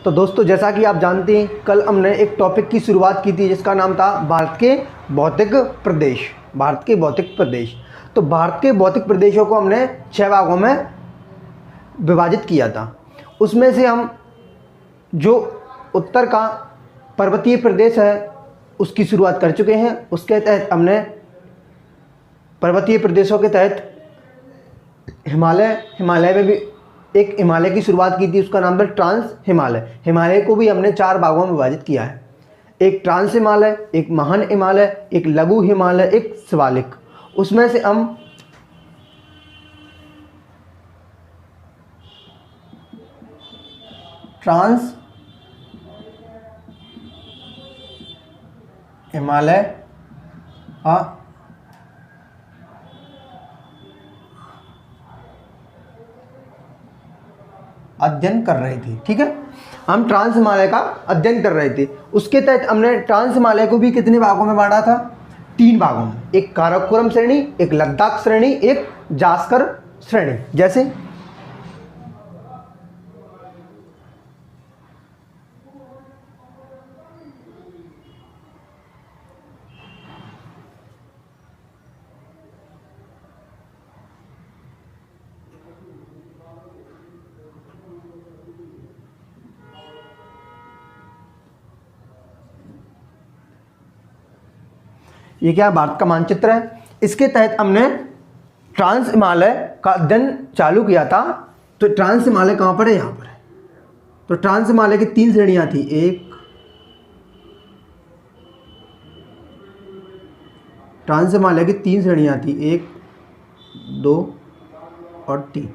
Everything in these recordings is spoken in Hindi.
तो दोस्तों जैसा कि आप जानते हैं कल हमने एक टॉपिक की शुरुआत की थी जिसका नाम था भारत के भौतिक प्रदेश। भारत के भौतिक प्रदेश। तो भारत के भौतिक प्रदेशों को हमने 6 भागों में विभाजित किया था। उसमें से हम जो उत्तर का पर्वतीय प्रदेश है उसकी शुरुआत कर चुके हैं। उसके तहत हमने पर्वतीय प्रदेशों के तहत हिमालय में भी एक हिमालय की शुरुआत की थी, उसका नाम था ट्रांस हिमालय। हिमालय को भी हमने 4 भागों में विभाजित किया है, एक ट्रांस हिमालय, एक महान हिमालय, एक लघु हिमालय, एक शिवालिक। उसमें से हम ट्रांस हिमालय का अध्ययन कर रहे थे। ठीक है, हम ट्रांस हिमालय का अध्ययन कर रहे थे। उसके तहत हमने ट्रांस हिमालय को भी कितने भागों में बांटा था? 3 भागों में, एक काराकोरम श्रेणी, एक लद्दाख श्रेणी, एक जास्कर श्रेणी। जैसे ये क्या भारत का मानचित्र है, इसके तहत हमने ट्रांस हिमालय का अध्ययन चालू किया था। तो ट्रांस हिमालय कहाँ पर है? यहाँ पर है। तो ट्रांस हिमालय की 3 श्रेणियाँ थी, ट्रांस हिमालय की 3 श्रेणियाँ थी, 1, 2 और 3।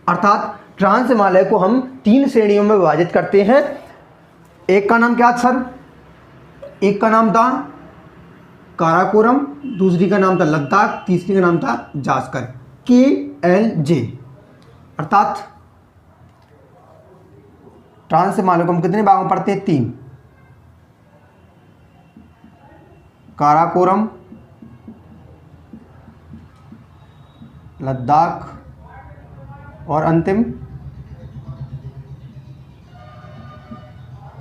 अर्थात ट्रांस हिमालय को हम 3 श्रेणियों में विभाजित करते हैं। एक का नाम क्या था सर? एक का नाम था काराकोरम, दूसरी का नाम था लद्दाख, तीसरी का नाम था जास्कर, KLJ। अर्थात ट्रांस हिमालय को हम कितने भागों में पढ़ते हैं? 3, काराकोरम, लद्दाख और अंतिम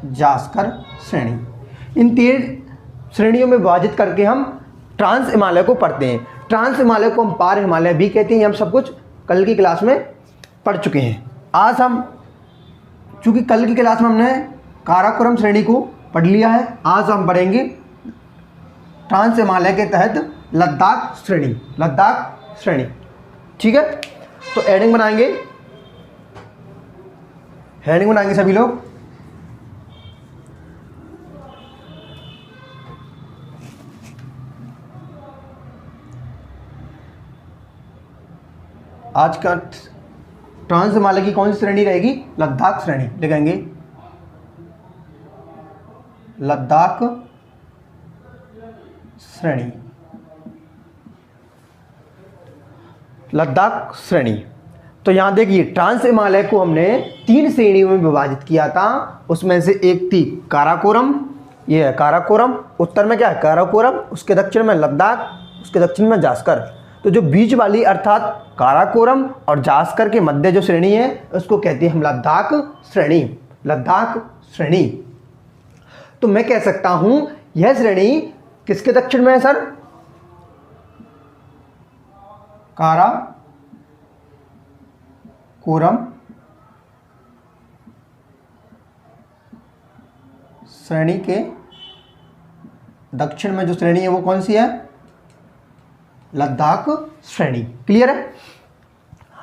जास्कर श्रेणी। इन 3 श्रेणियों में विभाजित करके हम ट्रांस हिमालय को पढ़ते हैं। ट्रांस हिमालय को हम पार हिमालय भी कहते हैं। हम सब कुछ कल की क्लास में पढ़ चुके हैं। आज हम, चूँकि कल की क्लास में हमने काराकोरम श्रेणी को पढ़ लिया है, आज हम पढ़ेंगे ट्रांस हिमालय के तहत लद्दाख श्रेणी। ठीक है, तो हेडिंग बनाएंगे सभी लोग। आज का ट्रांस हिमालय की कौन सी श्रेणी रहेगी? लद्दाख श्रेणी। लिखेंगे लद्दाख श्रेणी। लद्दाख श्रेणी। तो यहां देखिए, ट्रांस हिमालय को हमने 3 श्रेणियों में विभाजित किया था। उसमें से एक थी काराकोरम, ये है काराकोरम, उत्तर में क्या है? काराकोरम, उसके दक्षिण में लद्दाख, उसके दक्षिण में जास्कर। तो जो बीच वाली अर्थात काराकोरम और जास्कर के मध्य जो श्रेणी है उसको कहते हैं हम लद्दाख श्रेणी। तो मैं कह सकता हूं यह श्रेणी किसके दक्षिण में है सर? काराकोरम श्रेणी के दक्षिण में जो श्रेणी है वो कौन सी है? लद्दाख श्रेणी। क्लियर है?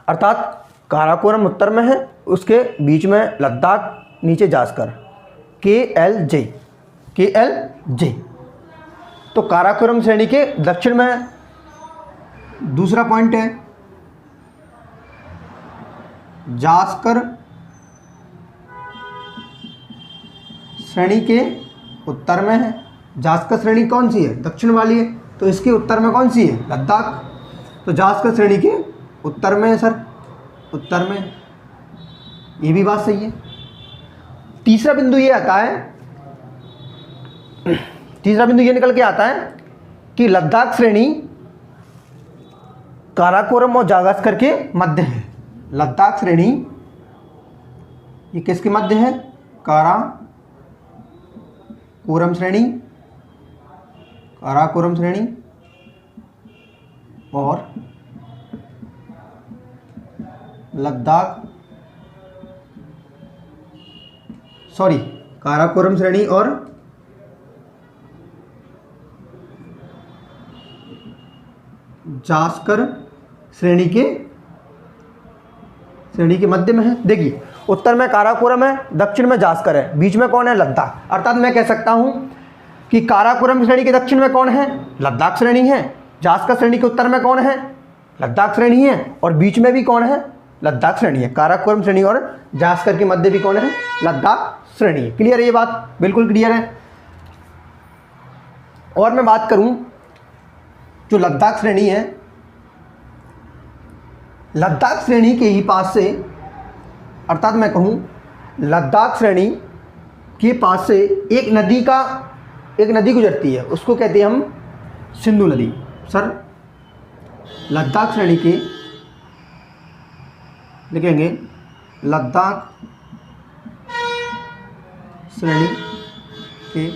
अर्थात काराकोरम उत्तर में है, उसके बीच में लद्दाख, नीचे जास्कर, KLJ। तो काराकोरम श्रेणी के दक्षिण में दूसरा पॉइंट है जास्कर श्रेणी के उत्तर में है। जास्कर श्रेणी कौन सी है? दक्षिण वाली है। तो इसके उत्तर में कौन सी है? लद्दाख। तो जास्कर श्रेणी के उत्तर में है सर, उत्तर में। ये भी बात सही है। तीसरा बिंदु ये आता है, तीसरा बिंदु ये निकल के आता है कि लद्दाख श्रेणी काराकोरम और जास्कर के मध्य है। लद्दाख श्रेणी ये किसके मध्य है? काराकोरम श्रेणी, काराकोरम श्रेणी और लद्दाख, काराकोरम श्रेणी और जास्कर श्रेणी के मध्य में है। देखिए उत्तर में काराकोरम है, दक्षिण में जास्कर है, बीच में कौन है? लद्दाख। अर्थात मैं कह सकता हूं कि काराकोरम श्रेणी के दक्षिण में कौन है? लद्दाख श्रेणी है। जास्कर श्रेणी के उत्तर में कौन है? लद्दाख श्रेणी है। और बीच में भी कौन है? लद्दाख श्रेणी है। काराकोरम श्रेणी और जास्कर के मध्य भी कौन है? लद्दाख श्रेणी है। क्लियर है ये बात? बिल्कुल क्लियर है। और मैं बात करूं जो लद्दाख श्रेणी है, लद्दाख श्रेणी के ही पास से, अर्थात मैं कहूं लद्दाख श्रेणी के पास से एक नदी गुजरती है, उसको कहते हैं हम सिंधु नदी। सर लद्दाख श्रेणी के लिखेंगे, लद्दाख श्रेणी के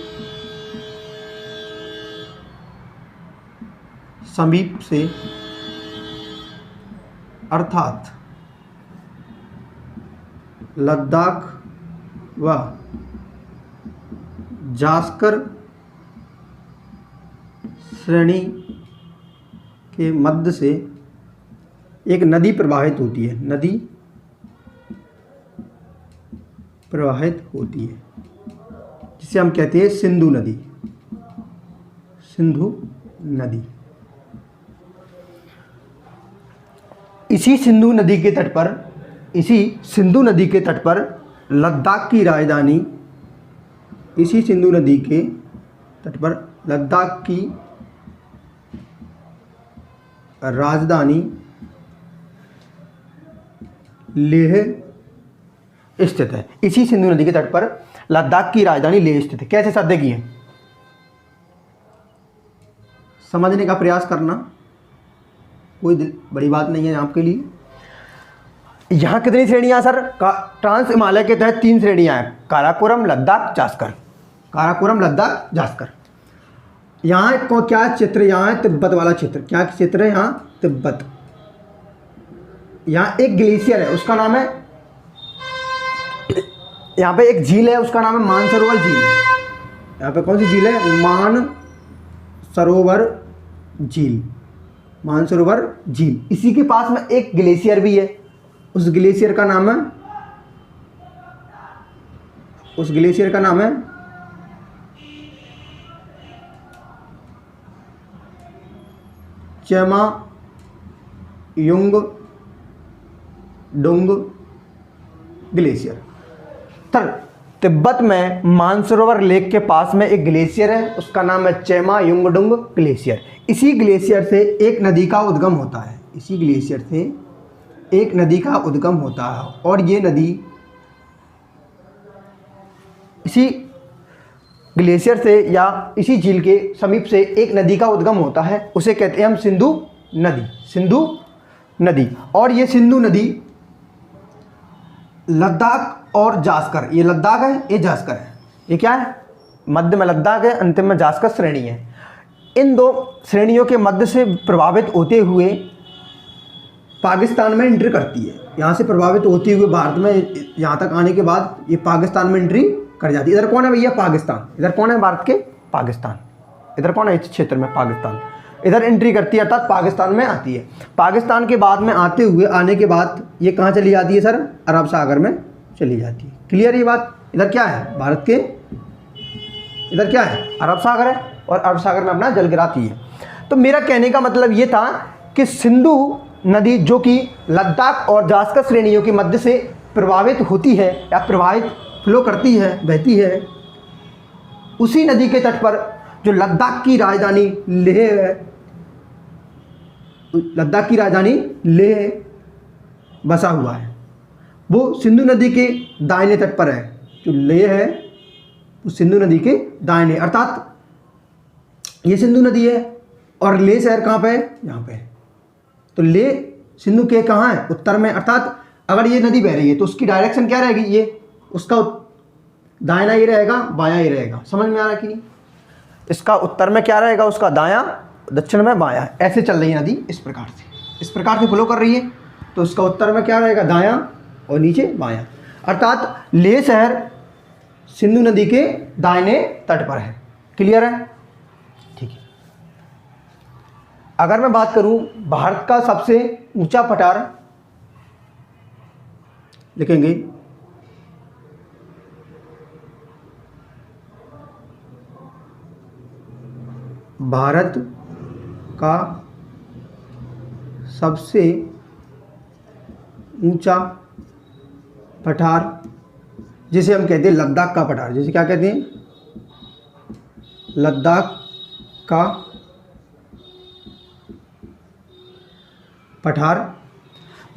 समीप से, अर्थात लद्दाख व जास्कर श्रेणी के मध्य से एक नदी प्रवाहित होती है, नदी प्रवाहित होती है जिसे हम कहते हैं सिंधु नदी, सिंधु नदी। इसी सिंधु नदी के तट पर लद्दाख की राजधानी, इसी सिंधु नदी के तट पर लद्दाख की राजधानी लेह स्थित है। इसी सिंधु नदी के तट पर लद्दाख की राजधानी लेह स्थित है। कैसे साध्य किए? समझने का प्रयास करना, कोई बड़ी बात नहीं है आपके लिए। यहाँ कितनी श्रेणियाँ सर? ट्रांस हिमालय के तहत 3 श्रेणियाँ हैं, काराकोरम, लद्दाख, जास्कर। काराकोरम, लद्दाख, जास्कर। यहाँ को क्या चित्र? यहाँ है तिब्बत वाला चित्र। क्या चित्र है? यहाँ तिब्बत। यहाँ एक ग्लेशियर है, उसका नाम है, यहाँ पे एक झील है, उसका नाम है मानसरोवर झील। यहाँ पे कौन सी झील है? मानसरोवर झील, मानसरोवर झील। इसी के पास में एक ग्लेशियर भी है, उस ग्लेशियर का नाम है, चेमायुंगडुंग ग्लेशियर। तिब्बत में मानसरोवर लेक के पास में एक ग्लेशियर है, उसका नाम है चेमायुंगडुंग ग्लेशियर। इसी ग्लेशियर से एक नदी का उद्गम होता है, इसी ग्लेशियर से एक नदी का उद्गम होता है। और ये नदी इसी ग्लेशियर से या इसी झील के समीप से एक नदी का उद्गम होता है, उसे कहते हैं हम सिंधु नदी, सिंधु नदी। और ये सिंधु नदी लद्दाख और जास्कर, ये लद्दाख है, ये जास्कर है, ये क्या है? मध्य में लद्दाख है, अंतिम में जास्कर श्रेणी है। इन 2 श्रेणियों के मध्य से प्रभावित होते हुए पाकिस्तान में एंट्री करती है। यहाँ से प्रभावित होते हुए भारत में यहाँ तक आने के बाद ये पाकिस्तान में एंट्री कर जाती है। इधर कौन है भैया? पाकिस्तान। इधर कौन है भारत के? पाकिस्तान। इधर कौन है इस क्षेत्र में? पाकिस्तान। इधर एंट्री करती है, अर्थात पाकिस्तान में आती है। पाकिस्तान के बाद में आने के बाद ये कहाँ चली जाती है सर? अरब सागर में चली जाती है। क्लियर ये बात? इधर क्या है? भारत के इधर क्या है? अरब सागर है, और अरब सागर में अपना जल गिराती है। तो मेरा कहने का मतलब ये था कि सिंधु नदी जो कि लद्दाख और जास्कर श्रेणियों के मध्य से प्रभावित होती है या प्रवाहित फ्लो करती है, बहती है, उसी नदी के तट पर जो लद्दाख की राजधानी लेह है, लद्दाख की राजधानी लेह बसा हुआ है, वो सिंधु नदी के दाहिने तट पर है। जो लेह है वो सिंधु नदी के दाहिने, अर्थात ये सिंधु नदी है और लेह शहर कहाँ पे है? यहाँ पे है। तो लेह सिंधु के कहाँ है? उत्तर में। अर्थात अगर ये नदी बह रही है तो उसकी डायरेक्शन क्या रहेगी? ये उसका दाहिना ये रहेगा, बायां ये रहेगा। समझ में आ रहा है कि नहीं? इसका उत्तर में क्या रहेगा, उसका दायां, दक्षिण में बायां। ऐसे चल रही है नदी, इस प्रकार से फ्लो कर रही है, तो उसका उत्तर में क्या रहेगा, दायां और नीचे बायां। अर्थात लेह शहर सिंधु नदी के दाहिने तट पर है। क्लियर है? ठीक है। अगर मैं बात करूं भारत का सबसे ऊंचा पठार, लिखेंगे भारत का सबसे ऊंचा पठार, जिसे हम कहते हैं लद्दाख का पठार, जिसे क्या कहते हैं, लद्दाख का पठार।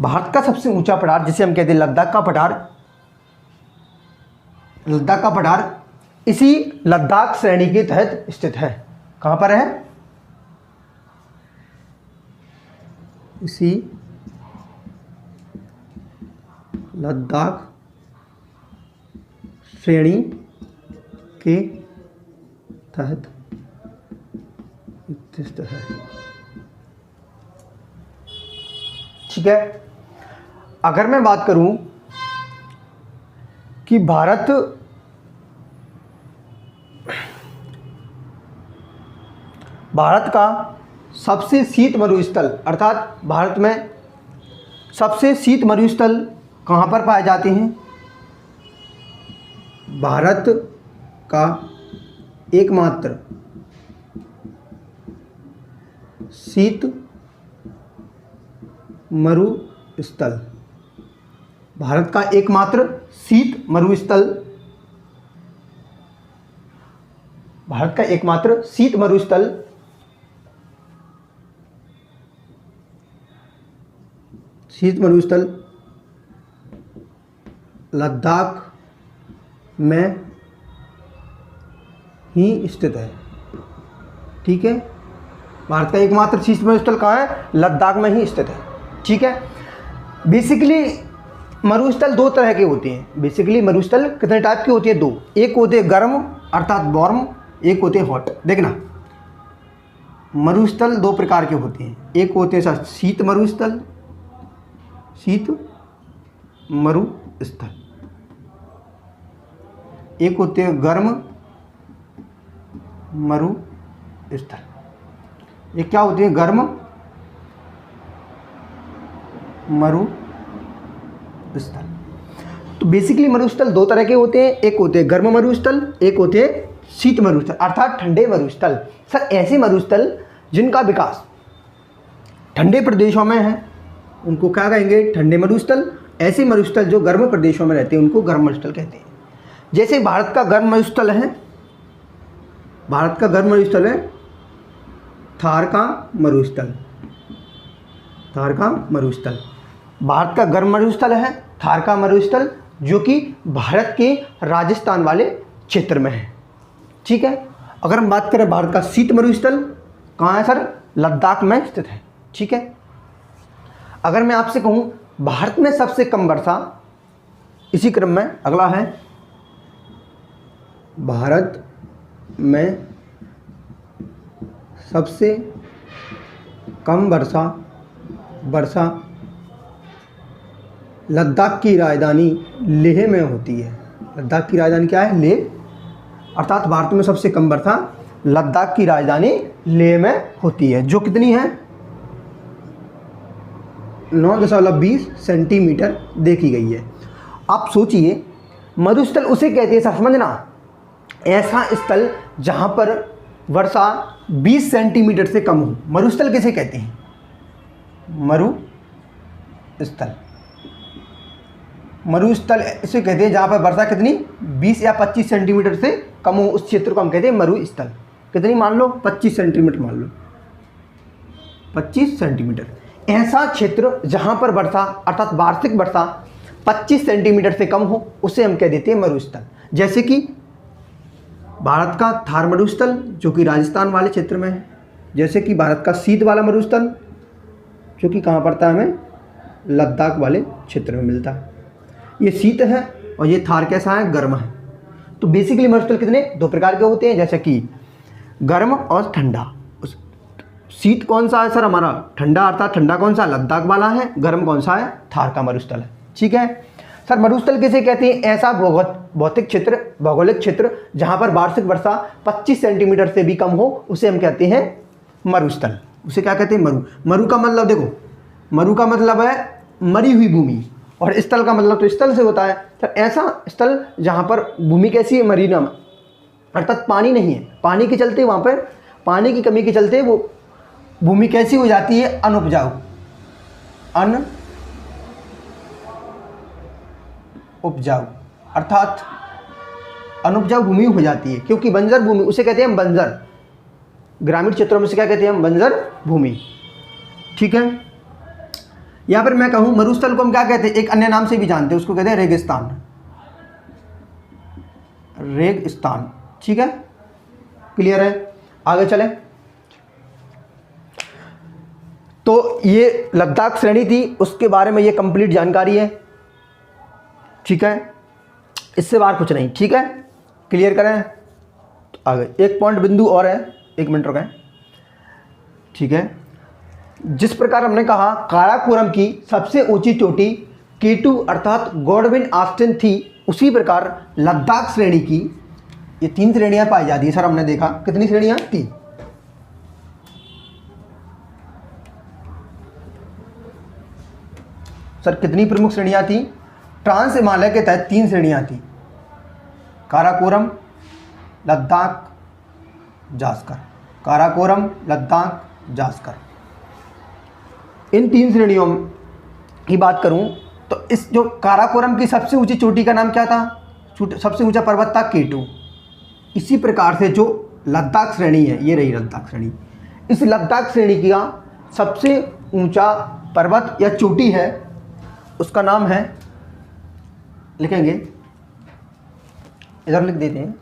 भारत का सबसे ऊंचा पठार जिसे हम कहते हैं लद्दाख का पठार, लद्दाख का पठार इसी लद्दाख श्रेणी के तहत स्थित है। कहाँ पर है? इसी लद्दाख श्रेणी के तहत स्थित है। ठीक है। अगर मैं बात करूं कि भारत का सबसे शीत मरुस्थल, अर्थात भारत में सबसे शीत मरुस्थल कहाँ पर पाए जाते हैं? भारत का एकमात्र शीत मरुस्थल, भारत का एकमात्र शीत मरुस्थल, भारत का एकमात्र शीत मरुस्थल लद्दाख में ही स्थित है। ठीक है। भारत का एकमात्र शीत मरुस्थल कहाँ है? लद्दाख में ही स्थित है। ठीक है। बेसिकली मरुस्थल दो तरह के होते हैं। बेसिकली मरुस्थल कितने टाइप के होते हैं? दो। एक होते हैं गर्म अर्थात वार्म, एक होते हैं हॉट। देखना, मरुस्थल दो प्रकार के होते हैं। एक होते हैं सर शीत मरुस्थल, शीत मरुस्थल, एक होते हैं गर्म मरुस्थल। ये क्या होते हैं? गर्म मरुस्थल। तो बेसिकली मरुस्थल दो तरह के होते हैं। एक होते हैं गर्म मरुस्थल, एक होते हैं शीत मरुस्थल अर्थात ठंडे मरुस्थल। सर ऐसे मरुस्थल जिनका विकास ठंडे प्रदेशों में है उनको क्या कहेंगे? ठंडे मरुस्थल। ऐसे मरुस्थल जो गर्म प्रदेशों में रहते हैं उनको गर्म मरुस्थल कहते हैं। जैसे भारत का गर्म मरुस्थल है, भारत का गर्म मरुस्थल है थार का मरुस्थल, थार का मरुस्थल। भारत का गर्म मरुस्थल है थार का मरुस्थल, जो कि भारत के राजस्थान वाले क्षेत्र में है। ठीक है। अगर हम बात करें भारत का शीत मरुस्थल कहाँ है सर? लद्दाख में स्थित है। ठीक है। अगर मैं आपसे कहूँ भारत में सबसे कम वर्षा, इसी क्रम में अगला है भारत में सबसे कम वर्षा लद्दाख की राजधानी लेह में होती है। लद्दाख की राजधानी क्या है? लेह। अर्थात भारत में सबसे कम वर्षा लद्दाख की राजधानी लेह में होती है, जो कितनी है? 9.20 सेंटीमीटर देखी गई है। आप सोचिए, मरुस्थल उसे कहते हैं, समझना, ऐसा स्थल जहाँ पर वर्षा 20 सेंटीमीटर से कम हो। मरुस्थल किसे कहते हैं? मरुस्थल इसे कहते हैं जहाँ पर वर्षा कितनी 20 या 25 सेंटीमीटर से कम हो, उस क्षेत्र को हम कहते हैं मरुस्थल। कितनी मान लो? 25 सेंटीमीटर मान लो, 25 सेंटीमीटर। ऐसा क्षेत्र जहाँ पर वर्षा अर्थात वार्षिक वर्षा 25 सेंटीमीटर से कम हो उसे हम कह देते हैं मरुस्थल। जैसे कि भारत का थार मरुस्थल जो कि राजस्थान वाले क्षेत्र में है, जैसे कि भारत का शीत वाला मरुस्थल जो कि कहाँ पड़ता है? हमें लद्दाख वाले क्षेत्र में मिलता है। ये शीत है और ये थार कैसा है? गर्म है। तो बेसिकली मरुस्थल कितने, 2 प्रकार के होते हैं, जैसे कि गर्म और ठंडा। शीत कौन सा है सर हमारा, ठंडा, अर्थात ठंडा कौन सा, लद्दाख वाला है। गर्म कौन सा है, थार का मरुस्थल है। ठीक है सर, मरुस्थल किसे कहते हैं, ऐसा भौतिक क्षेत्र, भौगोलिक क्षेत्र जहां पर वार्षिक वर्षा 25 सेंटीमीटर से भी कम हो, उसे हम कहते हैं मरुस्थल। उसे क्या कहते हैं, मरु। मरु का मतलब देखो, मरु का मतलब है मरी हुई भूमि, और स्थल का मतलब तो स्थल से होता है। सर ऐसा स्थल जहां पर भूमि कैसी है, मरीना, अर्थात पानी नहीं है, पानी के चलते वहां पर पानी की कमी के चलते वो भूमि कैसी हो जाती है, अनुपजाऊ, उपजाऊ, अर्थात अनुपजाऊ भूमि हो जाती है, क्योंकि बंजर भूमि उसे कहते हैं हम बंजर। ग्रामीण क्षेत्रों में से क्या कहते हैं हम, बंजर भूमि। ठीक है, यहां पर मैं कहूं मरुस्थल को हम क्या कहते हैं, एक अन्य नाम से भी जानते हैं, उसको कहते हैं रेगिस्तान, रेगिस्तान। ठीक है, क्लियर है, आगे चले। तो ये लद्दाख श्रेणी थी, उसके बारे में ये कंप्लीट जानकारी है। ठीक है, इससे बाहर कुछ नहीं। ठीक है, क्लियर करें, तो आगे एक पॉइंट बिंदु और है, 1 मिनट रुकें। ठीक है, जिस प्रकार हमने कहा काराकोरम की सबसे ऊंची चोटी K2 अर्थात गॉडविन ऑस्टिन थी, उसी प्रकार लद्दाख श्रेणी की ये 3 श्रेणियां पाई जाती है। सर हमने देखा कितनी श्रेणियां, 3। सर कितनी प्रमुख श्रेणियां थी, ट्रांस हिमालय के तहत 3 श्रेणियां थी, काराकोरम, लद्दाख, जास्कर। काराकोरम, लद्दाख, जास्कर। इन 3 श्रेणियों की बात करूं तो इस जो काराकोरम की सबसे ऊंची चोटी का नाम क्या था, सबसे ऊंचा पर्वत था K2। इसी प्रकार से जो लद्दाख श्रेणी है, ये रही लद्दाख श्रेणी, इस लद्दाख श्रेणी का सबसे ऊंचा पर्वत या चोटी है, उसका नाम है, लिखेंगे, इधर लिख देते हैं,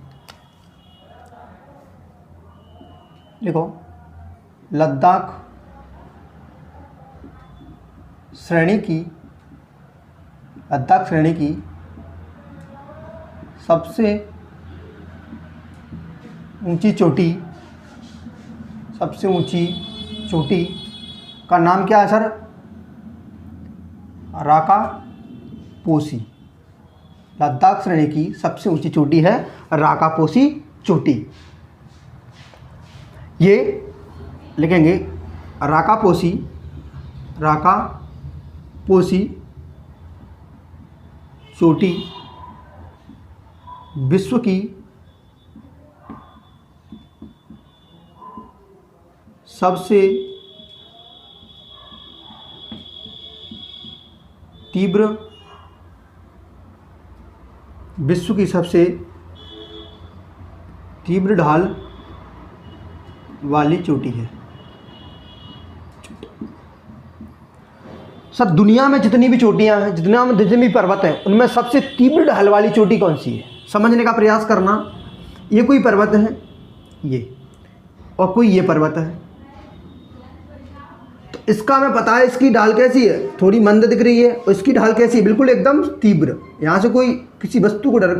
देखो लद्दाख श्रेणी की, लद्दाख श्रेणी की सबसे ऊंची चोटी, सबसे ऊंची चोटी का नाम क्या है सर, राका पोसी। लद्दाख श्रेणी की सबसे ऊंची चोटी है राका पोसी चोटी। ये लिखेंगे राका पोसी, राका पोसी चोटी विश्व की सबसे तीव्र, विश्व की सबसे तीव्र ढाल वाली चोटी है। सर दुनिया में जितनी भी चोटियां हैं, जितने भी पर्वत हैं, उनमें सबसे तीव्र ढाल वाली चोटी कौन सी है, समझने का प्रयास करना। ये कोई पर्वत है, ये, और कोई ये पर्वत है, तो इसका हमें पता है इसकी ढाल कैसी है, थोड़ी मंद दिख रही है, और इसकी ढाल कैसी है, बिल्कुल एकदम तीव्र। यहाँ से कोई किसी वस्तु को डर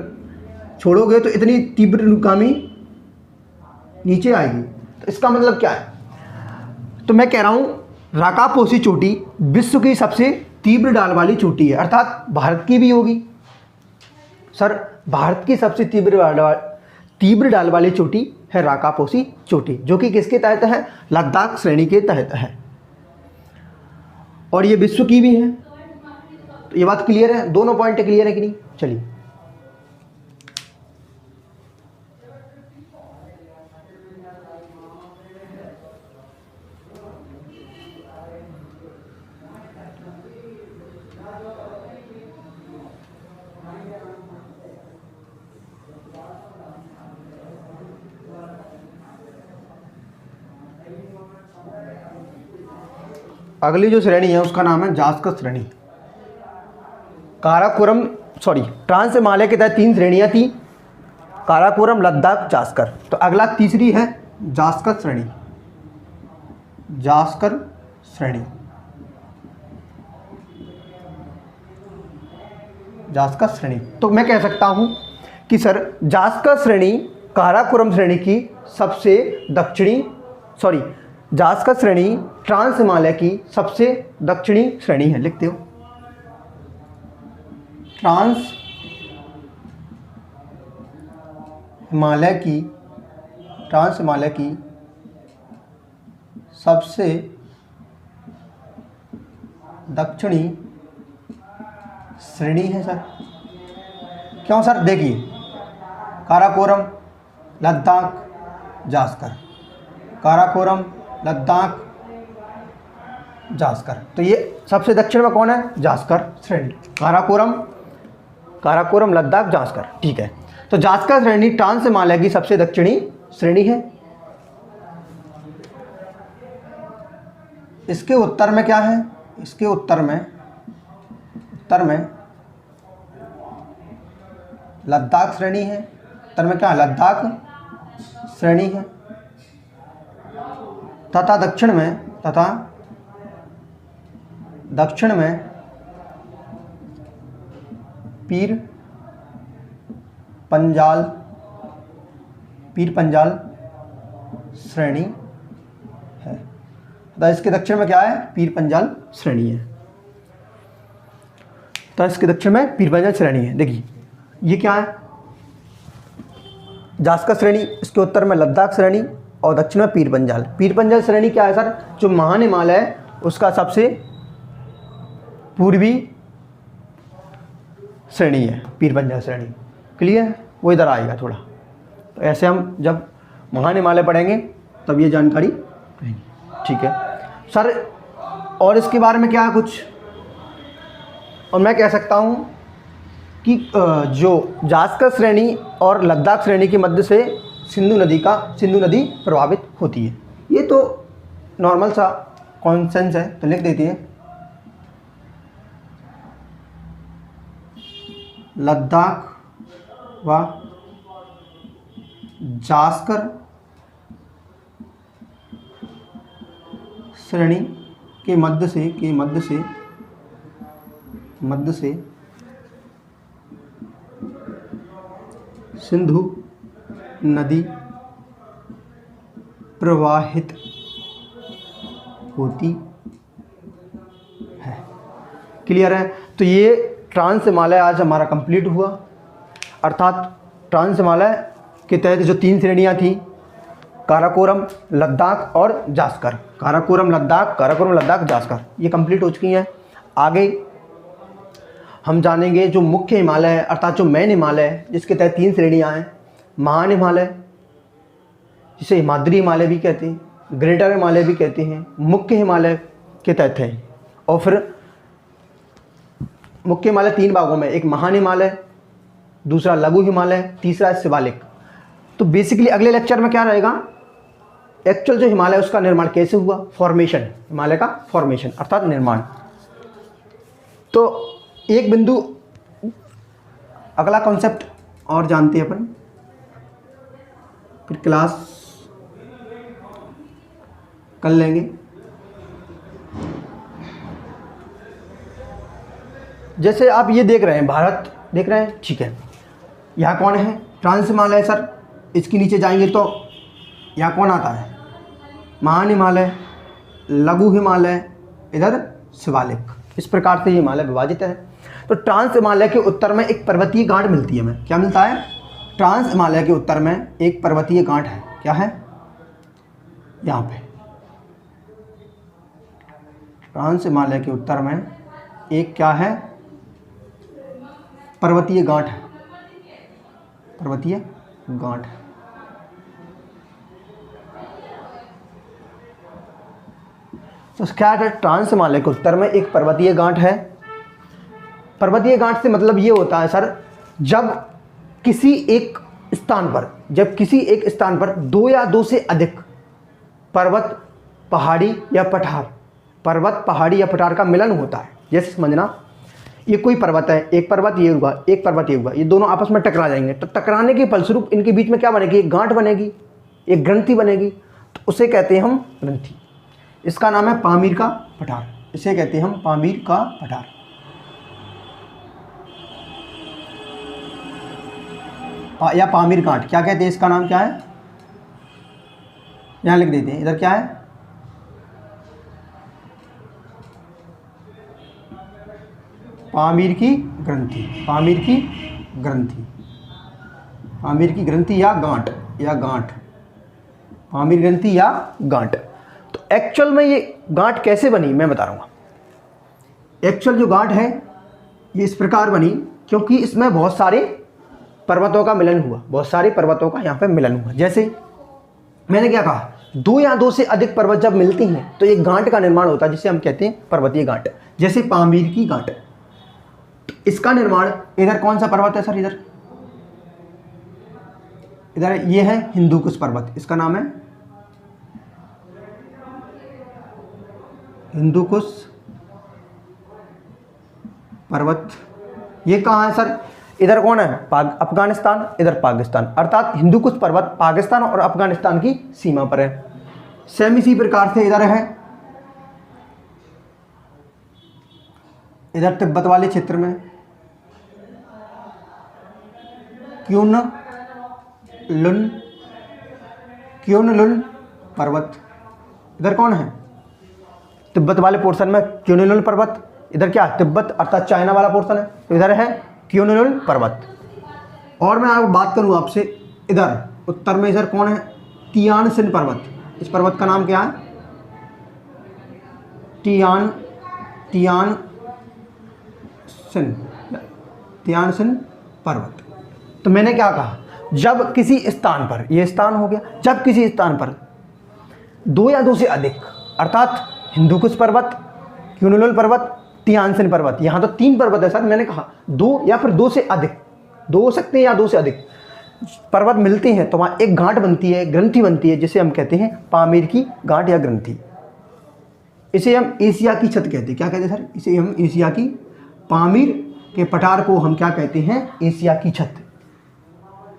छोड़ोगे तो इतनी तीव्र रुकामी नीचे आएगी। तो इसका मतलब क्या है, तो मैं कह रहा हूँ राका पोसी चोटी विश्व की सबसे तीव्र ढाल वाली चोटी है, अर्थात भारत की भी होगी। सर भारत की सबसे तीव्र ढाल वाली चोटी है राका पोसी चोटी, जो कि किसके तहत है, लद्दाख श्रेणी के तहत है, और ये विश्व की भी है। तो ये बात क्लियर है, दोनों पॉइंट क्लियर है कि नहीं। चलिए अगली जो श्रेणी है उसका नाम है जास्कर श्रेणी। काराकोरम ट्रांस हिमालय के तहत 3 श्रेणियां थी, काराकोरम, लद्दाख, जास्कर। तो अगला तीसरी है जास्कर श्रेणी। जास्कर श्रेणी, जास्कर श्रेणी। तो मैं कह सकता हूं कि सर जास्कर श्रेणी काराकोरम श्रेणी की सबसे दक्षिणी जास्कर श्रेणी ट्रांस हिमालय की सबसे दक्षिणी श्रेणी है। लिखते हो ट्रांस हिमालय की सबसे दक्षिणी श्रेणी है सर। क्यों सर? देखिए काराकोरम, लद्दाख, जास्कर, काराकोरम, लद्दाख, जास्कर, तो ये सबसे दक्षिण में कौन है? जास्कर श्रेणी। काराकोरम, लद्दाख, जास्कर, ठीक है। तो जास्कर श्रेणी ट्रांस हिमालय की सबसे दक्षिणी श्रेणी है। इसके उत्तर में क्या है? इसके उत्तर में लद्दाख श्रेणी है। उत्तर में क्या है? लद्दाख श्रेणी है। तथा दक्षिण में पीर पंजाल श्रेणी है। तो इसके दक्षिण में क्या है? पीर पंजाल श्रेणी है। तो इसके दक्षिण में पीर पंजाल श्रेणी है। देखिए ये क्या है? जास्कर श्रेणी, इसके उत्तर में लद्दाख श्रेणी और दक्षिण में पीर पंजाल श्रेणी क्या है सर? जो महान हिमालय है उसका सबसे पूर्वी श्रेणी है पीर पंजाल श्रेणी। क्लियर? वो इधर आएगा थोड़ा। तो ऐसे हम जब महान हिमालय पढ़ेंगे तब ये जानकारी रहेगी। ठीक है सर। और इसके बारे में क्या है कुछ? और मैं कह सकता हूँ कि जो जास्कर श्रेणी और लद्दाख श्रेणी के मध्य से सिंधु नदी प्रभावित होती है। ये तो नॉर्मल सा कॉन्सेंस है, तो लिख देती है लद्दाख व जास्कर श्रेणी के मध्य से सिंधु नदी प्रवाहित होती है। क्लियर है? तो ये ट्रांस हिमालय आज हमारा कंप्लीट हुआ। अर्थात ट्रांस हिमालय के तहत जो 3 श्रेणियां थी, काराकोरम, लद्दाख और जास्कर, काराकोरम, लद्दाख, जास्कर, ये कंप्लीट हो चुकी हैं। आगे हम जानेंगे जो मुख्य हिमालय है, अर्थात जो मेन हिमालय है, जिसके तहत 3 श्रेणियां हैं। महान हिमालय, जिसे हिमाद्री हिमालय भी कहते हैं, ग्रेटर हिमालय भी कहते हैं, मुख्य हिमालय के तहत है। और फिर मुख्य हिमालय 3 भागों में, एक महान हिमालय, दूसरा लघु हिमालय, तीसरा शिवालिक। तो बेसिकली अगले लेक्चर में क्या रहेगा? एक्चुअल जो हिमालय उसका निर्माण कैसे हुआ, फॉर्मेशन, हिमालय का फॉर्मेशन अर्थात निर्माण। तो एक बिंदु अगला कॉन्सेप्ट और जानते हैं अपन, फिर क्लास कर लेंगे। जैसे आप ये देख रहे हैं, भारत देख रहे हैं, ठीक है। यहाँ कौन है? Trans Himalaya sir. इसके नीचे जाएंगे तो यहाँ कौन आता है? महान हिमालय, लघु हिमालय, इधर शिवालिक। इस प्रकार से ये हिमालय विभाजित है। तो ट्रांस हिमालय के उत्तर में एक पर्वतीय गांठ मिलती है हमें। क्या मिलता है? ट्रांस हिमालय के उत्तर में एक पर्वतीय गांठ है। क्या है? यहाँ पे ट्रांस हिमालय के उत्तर में एक क्या है? पर्वतीय गांठ है, पर्वतीय गांठ है। तो क्या है? ट्रांस हिमालय के उत्तर में एक पर्वतीय गांठ है। पर्वतीय गांठ से मतलब ये होता है सर, जब किसी एक स्थान पर 2 या 2 से अधिक पर्वत, पहाड़ी या पठार का मिलन होता है। जैसे समझना, ये कोई पर्वत है, एक पर्वत ये हुआ, एक पर्वत ये हुआ, ये दोनों आपस में टकरा जाएंगे। तो टकराने के फलस्वरूप इनके बीच में क्या बनेगी? एक गांठ बनेगी, एक ग्रंथि बनेगी। तो उसे कहते हैं हम ग्रंथि। इसका नाम है पामीर का पठार। इसे कहते हैं हम पामीर का पठार। या पामीर घाट क्या कहते हैं, इसका नाम क्या है, यहाँ लिख देते हैं, इधर क्या है, पामीर की ग्रंथि, पामीर की ग्रंथि, पामीर की ग्रंथि या गांठ, या गांठ, पामीर ग्रंथि या गांठ। तो एक्चुअल में ये गांठ कैसे बनी मैं बता रहा हूँ। एक्चुअल जो गांठ है ये इस प्रकार बनी क्योंकि इसमें बहुत सारे पर्वतों का मिलन हुआ, बहुत सारे पर्वतों का यहाँ पे मिलन हुआ। जैसे मैंने क्या कहा, दो या दो से अधिक पर्वत जब मिलती हैं तो एक गांठ का निर्माण होता है जिसे हम कहते हैं पर्वतीय गांठ। जैसे पामीर की गांठ, तो इसका निर्माण, इधर कौन सा पर्वत है सर, इधर इधर ये है हिंदुकुश पर्वत, इसका नाम है हिंदुकुश पर्वत। ये कहाँ है सर, इधर कौन है, अफगानिस्तान, इधर पाकिस्तान, अर्थात हिंदुकुश पर्वत पाकिस्तान और अफगानिस्तान की सीमा पर है। सेम इसी प्रकार से इधर है, इधर तिब्बत वाले क्षेत्र में क्योनलुन पर्वत, इधर कौन है, तिब्बत वाले पोर्शन में क्योनलुन पर्वत, इधर क्या तिब्बत अर्थात चाइना वाला पोर्शन है, तो इधर है क्योनलुन पर्वत। और मैं आपको बात करूँ आपसे, इधर उत्तर में इधर कौन है, तियानसिन पर्वत, इस पर्वत का नाम क्या है, तियानसिन पर्वत। तो मैंने क्या कहा, जब किसी स्थान पर, ये स्थान हो गया, जब किसी स्थान पर दो या दो से अधिक अर्थात हिंदुकुश पर्वत, क्योनलुन पर्वत, तियानसिन पर्वत, यहाँ तो 3 पर्वत है सर, मैंने कहा 2 या फिर 2 से अधिक, 2 हो सकते हैं या 2 से अधिक पर्वत मिलते हैं तो वहाँ एक गांठ बनती है, ग्रंथि बनती है, जिसे हम कहते हैं पामीर की गांठ या ग्रंथि। इसे हम एशिया की छत कहते हैं, क्या कहते हैं सर, इसे हम एशिया की, पामीर के पठार को हम क्या कहते हैं, एशिया की छत।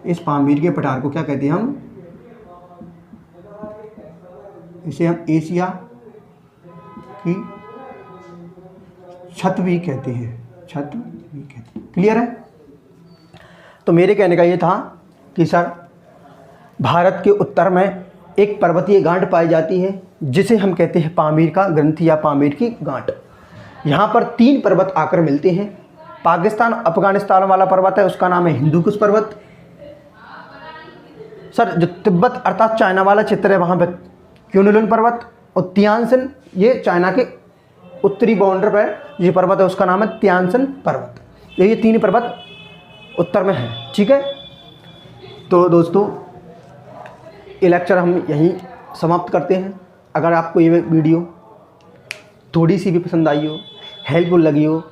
इस पामीर के पठार को क्या कहते हैं हम, इसे हम एशिया की छत भी कहते हैं, छत भी कहते हैं। क्लियर है। तो मेरे कहने का ये था कि सर भारत के उत्तर में एक पर्वतीय गांठ पाई जाती है जिसे हम कहते हैं पामीर का ग्रंथि या पामीर की गांठ। यहाँ पर 3 पर्वत आकर मिलते हैं। पाकिस्तान अफगानिस्तान वाला पर्वत है, उसका नाम है हिंदुकुश पर्वत। सर जो तिब्बत अर्थात चाइना वाला क्षेत्र है वहाँ पर क्योनलुन पर्वत, और तियानसिन ये चाइना के उत्तरी बाउंड्री पर ये पर्वत है, उसका नाम है तियानसिन पर्वत। ये 3 पर्वत उत्तर में है। ठीक है, तो दोस्तों ये लेक्चर हम यहीं समाप्त करते हैं। अगर आपको ये वीडियो थोड़ी सी भी पसंद आई हो, हेल्पफुल लगी हो,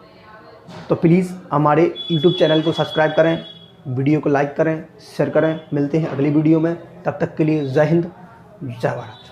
तो प्लीज़ हमारे यूट्यूब चैनल को सब्सक्राइब करें, वीडियो को लाइक करें, शेयर करें। मिलते हैं अगली वीडियो में, तब तक के लिए जय हिंद, जय भारत।